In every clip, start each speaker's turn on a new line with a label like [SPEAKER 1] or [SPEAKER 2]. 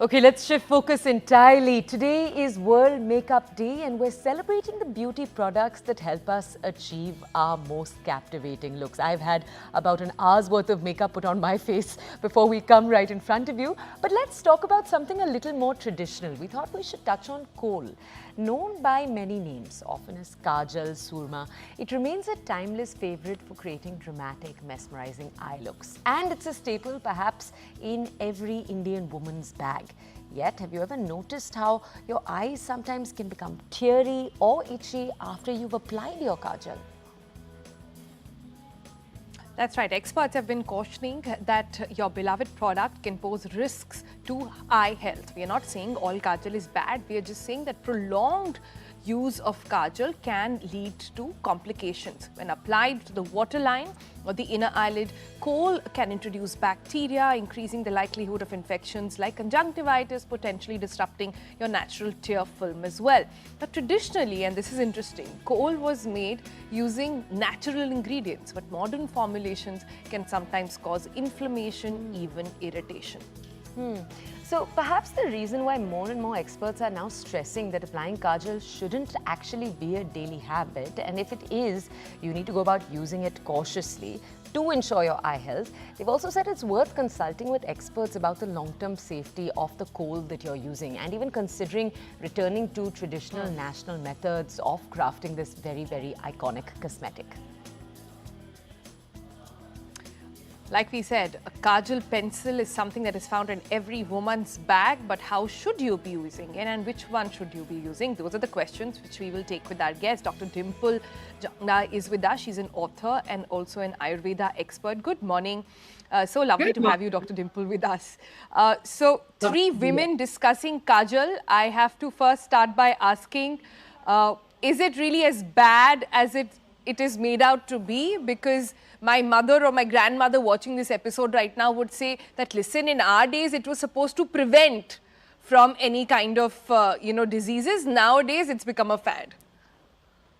[SPEAKER 1] Okay, let's shift focus entirely. Today is World Makeup Day and we're celebrating the beauty products that help us achieve our most captivating looks. I've had about an hour's worth of makeup put on my face before we come right in front of you. But let's talk about something a little more traditional. We thought we should touch on kohl. Known by many names, often as Kajal, Surma, it remains a timeless favorite for creating dramatic, mesmerizing eye looks. And it's a staple perhaps in every Indian woman's bag. Yet, have you ever noticed how your eyes sometimes can become teary or itchy after you've applied your Kajal?
[SPEAKER 2] That's right. Experts have been cautioning that your beloved product can pose risks to eye health. We are not saying all Kajal is bad. We are just saying that prolonged use of Kajal can lead to complications. When applied to the waterline or the inner eyelid, kohl can introduce bacteria, increasing the likelihood of infections like conjunctivitis, potentially disrupting your natural tear film as well. But traditionally, and this is interesting, kohl was made using natural ingredients, but modern formulations can sometimes cause inflammation, even irritation.
[SPEAKER 1] So perhaps the reason why more and more experts are now stressing that applying Kajal shouldn't actually be a daily habit, and if it is, you need to go about using it cautiously to ensure your eye health. They've also said it's worth consulting with experts about the long-term safety of the kohl that you're using and even considering returning to traditional national methods of crafting this very, very iconic cosmetic.
[SPEAKER 2] Like we said, a Kajal pencil is something that is found in every woman's bag, but how should you be using it and which one should you be using? Those are the questions which we will take with our guest. Dr. Dimple Jangda is with us. She's an author and also an Ayurveda expert. Good morning. So lovely to have you, Dr. Dimple, with us. So three women discussing Kajal. I have to first start by asking, is it really as bad as it is made out to be? Because my mother or my grandmother watching this episode right now would say that, listen, in our days, it was supposed to prevent from any kind of, diseases. Nowadays, it's become a fad.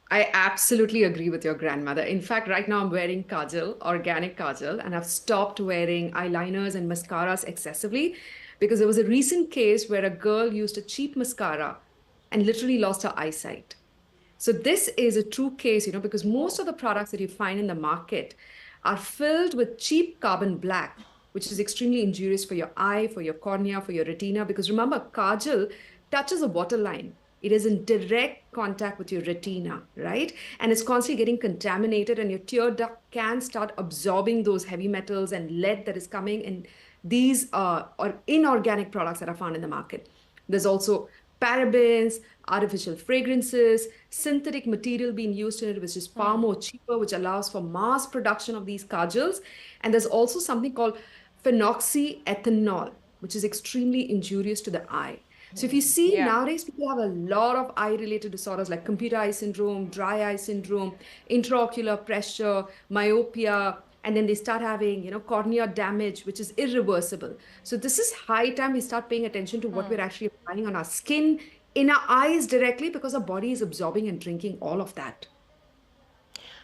[SPEAKER 3] I absolutely agree with your grandmother. In fact, right now I'm wearing Kajal, organic Kajal, and I've stopped wearing eyeliners and mascaras excessively because there was a recent case where a girl used a cheap mascara and literally lost her eyesight. So this is a true case, because most of the products that you find in the market are filled with cheap carbon black, which is extremely injurious for your eye, for your cornea, for your retina. Because remember, Kajal touches a waterline. It is in direct contact with your retina, right? And it's constantly getting contaminated, and your tear duct can start absorbing those heavy metals and lead that is coming in these or inorganic products that are found in the market. There's also parabens, artificial fragrances, synthetic material being used in it, which is far more cheaper, which allows for mass production of these kajals. And there's also something called phenoxyethanol, which is extremely injurious to the eye. So if you see nowadays, people have a lot of eye-related disorders like computer eye syndrome, dry eye syndrome, intraocular pressure, myopia, and then they start having, cornea damage, which is irreversible. So this is high time we start paying attention to what we're actually applying on our skin, in our eyes directly, because our body is absorbing and drinking all of that.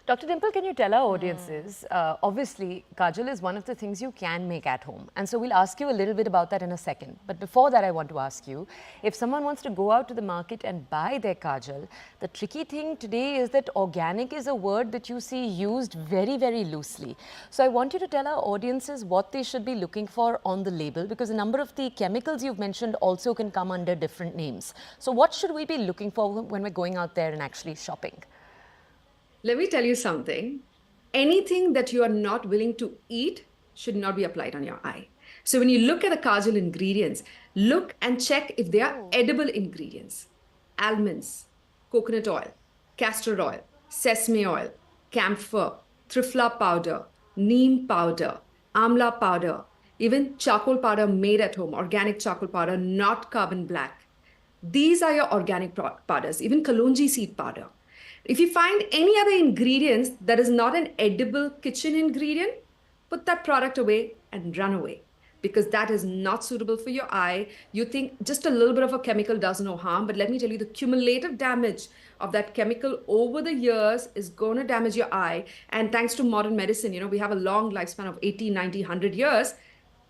[SPEAKER 1] Dr. Dimple, can you tell our audiences, obviously, Kajal is one of the things you can make at home. And so we'll ask you a little bit about that in a second. But before that, I want to ask you, if someone wants to go out to the market and buy their Kajal, the tricky thing today is that organic is a word that you see used very, very loosely. So I want you to tell our audiences what they should be looking for on the label, because a number of the chemicals you've mentioned also can come under different names. So what should we be looking for when we're going out there and actually shopping?
[SPEAKER 3] Let me tell you something. Anything that you are not willing to eat should not be applied on your eye. So when you look at the Kajal ingredients, look and check if they are edible ingredients. Almonds, coconut oil, castor oil, sesame oil, camphor, triphala powder, neem powder, amla powder, even charcoal powder made at home, organic charcoal powder, not carbon black. These are your organic powders, even kalonji seed powder. If you find any other ingredients that is not an edible kitchen ingredient, put that product away and run away, because that is not suitable for your eye. You think just a little bit of a chemical does no harm, but let me tell you, the cumulative damage of that chemical over the years is going to damage your eye. And thanks to modern medicine, we have a long lifespan of 80, 90, 100 years.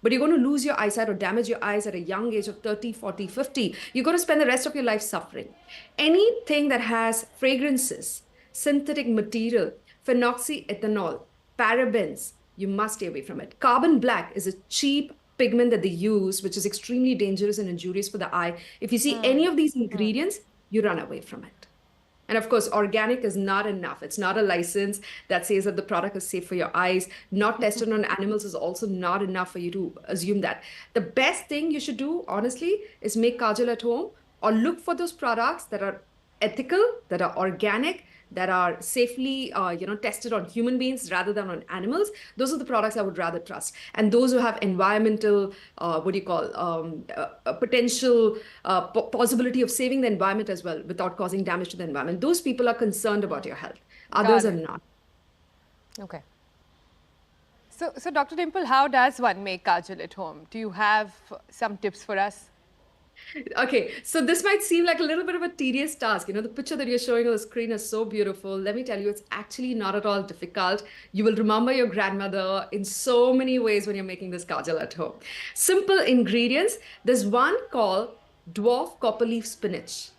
[SPEAKER 3] but you're going to lose your eyesight or damage your eyes at a young age of 30, 40, 50. You're going to spend the rest of your life suffering. Anything that has fragrances, synthetic material, phenoxyethanol, parabens, you must stay away from it. Carbon black is a cheap pigment that they use, which is extremely dangerous and injurious for the eye. If you see any of these ingredients, you run away from it. And of course, organic is not enough. It's not a license that says that the product is safe for your eyes. Not tested on animals is also not enough for you to assume that. The best thing you should do, honestly, is make kajal at home or look for those products that are ethical, that are organic, that are safely tested on human beings rather than on animals. Those are the products I would rather trust, and those who have environmental potential possibility of saving the environment as well without causing damage to the environment. Those people are concerned about your health. Others are not.
[SPEAKER 2] Okay. So Dr. Dimple, how does one make kajal at home? Do you have some tips for us?
[SPEAKER 3] Okay, so this might seem like a little bit of a tedious task. The picture that you're showing on the screen is so beautiful. Let me tell you, it's actually not at all difficult. You will remember your grandmother in so many ways when you're making this kajal at home. Simple ingredients. There's one called dwarf copperleaf spinach.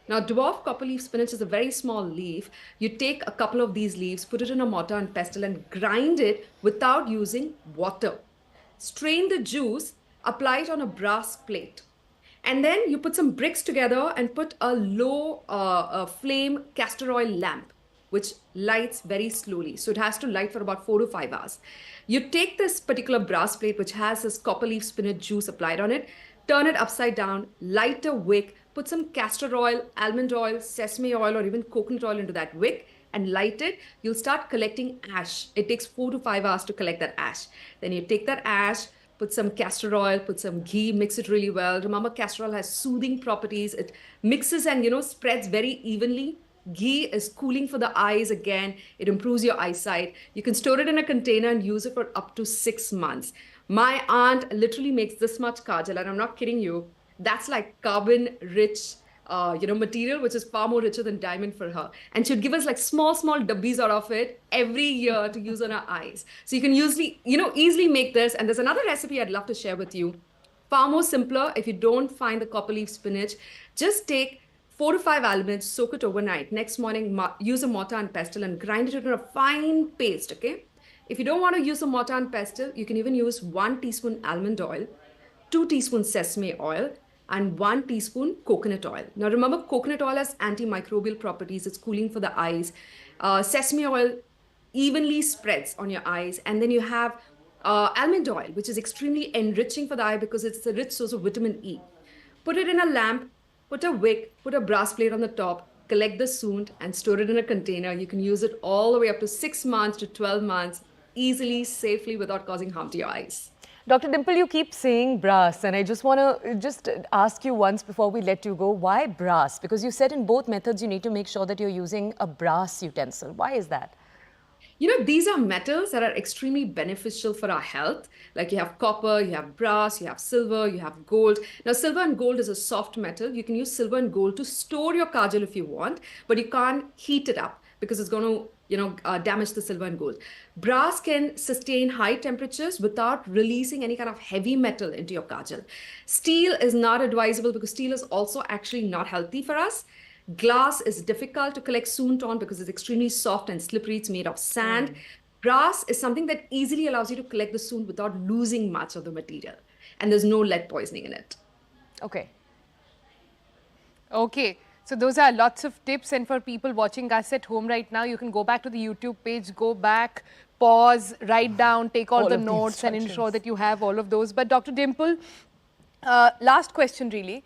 [SPEAKER 3] Now, dwarf copperleaf spinach is a very small leaf. You take a couple of these leaves, put it in a mortar and pestle, and grind it without using water. Strain the juice, apply it on a brass plate. And then you put some bricks together and put a low flame castor oil lamp, which lights very slowly. So it has to light for about 4 to 5 hours. You take this particular brass plate, which has this copper leaf spinach juice applied on it, turn it upside down, light a wick, put some castor oil, almond oil, sesame oil, or even coconut oil into that wick and light it. You'll start collecting ash. It takes 4 to 5 hours to collect that ash. Then you take that ash, put some castor oil, put some ghee, mix it really well. Remember, castor oil has soothing properties. It mixes and, spreads very evenly. Ghee is cooling for the eyes again. It improves your eyesight. You can store it in a container and use it for up to 6 months. My aunt literally makes this much kajal, and I'm not kidding you. That's like carbon-rich material, which is far more richer than diamond for her. And she'd give us like small dubbies out of it every year to use on our eyes. So you can easily make this. And there's another recipe I'd love to share with you. Far more simpler. If you don't find the copper leaf spinach, just take 4 to 5 almonds, soak it overnight. Next morning, use a mortar and pestle and grind it into a fine paste, okay? If you don't want to use a mortar and pestle, you can even use 1 teaspoon almond oil, 2 teaspoons sesame oil, and 1 teaspoon coconut oil. Now remember, coconut oil has antimicrobial properties. It's cooling for the eyes. Sesame oil evenly spreads on your eyes. And then you have almond oil, which is extremely enriching for the eye because it's a rich source of vitamin E. Put it in a lamp, put a wick, put a brass plate on the top, collect the soot and store it in a container. You can use it all the way up to 6 months to 12 months, easily, safely, without causing harm to your eyes.
[SPEAKER 1] Dr. Dimple, you keep saying brass, and I just want to ask you once before we let you go, why brass? Because you said in both methods you need to make sure that you're using a brass utensil. Why is that?
[SPEAKER 3] These are metals that are extremely beneficial for our health. Like you have copper, you have brass, you have silver, you have gold. Now, silver and gold is a soft metal. You can use silver and gold to store your kajal if you want, but you can't heat it up because it's going to damage the silver and gold. Brass can sustain high temperatures without releasing any kind of heavy metal into your kajal. Steel is not advisable because steel is also actually not healthy for us. Glass is difficult to collect soot on because it's extremely soft and slippery. It's made of sand. Brass is something that easily allows you to collect the soot without losing much of the material. And there's no lead poisoning in it.
[SPEAKER 1] Okay.
[SPEAKER 2] Okay. So those are lots of tips, and for people watching us at home right now, you can go back to the YouTube page, go back, pause, write down, take all the notes and ensure that you have all of those. But Dr. Dimple, last question really.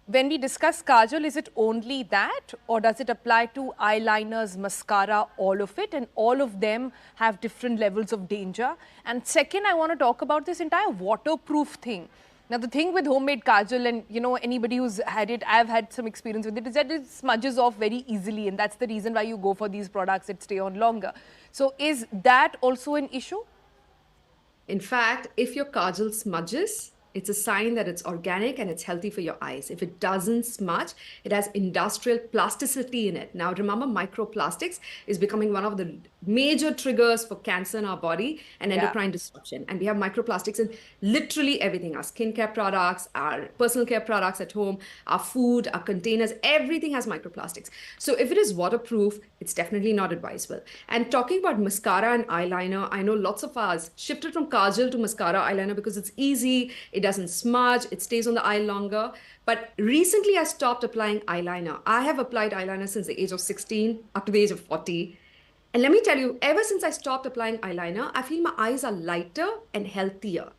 [SPEAKER 2] When we discuss kajal, is it only that, or does it apply to eyeliners, mascara, all of it, and all of them have different levels of danger? And second, I want to talk about this entire waterproof thing. Now, the thing with homemade kajal, and anybody who's had it, I've had some experience with it, is that it smudges off very easily, and that's the reason why you go for these products that stay on longer. So is that also an issue?
[SPEAKER 3] In fact, if your kajal smudges, It's a sign that it's organic and it's healthy for your eyes. If it doesn't smudge, it has industrial plasticity in it. Now, remember, microplastics is becoming one of the major triggers for cancer in our body and
[SPEAKER 2] Yeah.
[SPEAKER 3] endocrine disruption. And we have microplastics in literally everything, our skincare products, our personal care products at home, our food, our containers, everything has microplastics. So if it is waterproof, it's definitely not advisable. And talking about mascara and eyeliner, I know lots of us shifted from kajal to mascara eyeliner because it's easy, it doesn't smudge, it stays on the eye longer. But recently I stopped applying eyeliner. I have applied eyeliner since the age of 16 up to the age of 40. And let me tell you, ever since I stopped applying eyeliner, I feel my eyes are lighter and healthier.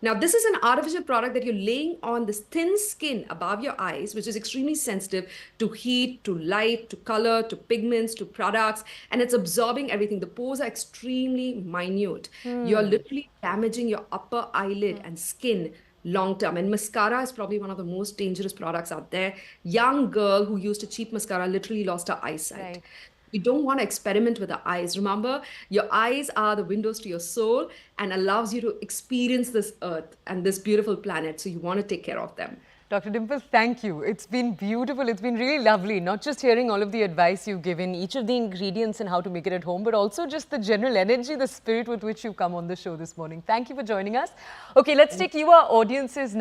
[SPEAKER 3] Now, this is an artificial product that you're laying on this thin skin above your eyes, which is extremely sensitive to heat, to light, to color, to pigments, to products, and it's absorbing everything. The pores are extremely minute. You're literally damaging your upper eyelid and skin long term. And mascara is probably one of the most dangerous products out there. Young girl who used a cheap mascara literally lost her eyesight.
[SPEAKER 2] Right.
[SPEAKER 3] You don't want to experiment with the eyes. Remember, your eyes are the windows to your soul and allows you to experience this earth and this beautiful planet. So you want to take care of them.
[SPEAKER 1] Dr. Dimple, thank you. It's been beautiful. It's been really lovely, not just hearing all of the advice you've given, each of the ingredients and how to make it at home, but also just the general energy, the spirit with which you come on the show this morning. Thank you for joining us. Okay, let's take you, our audiences now.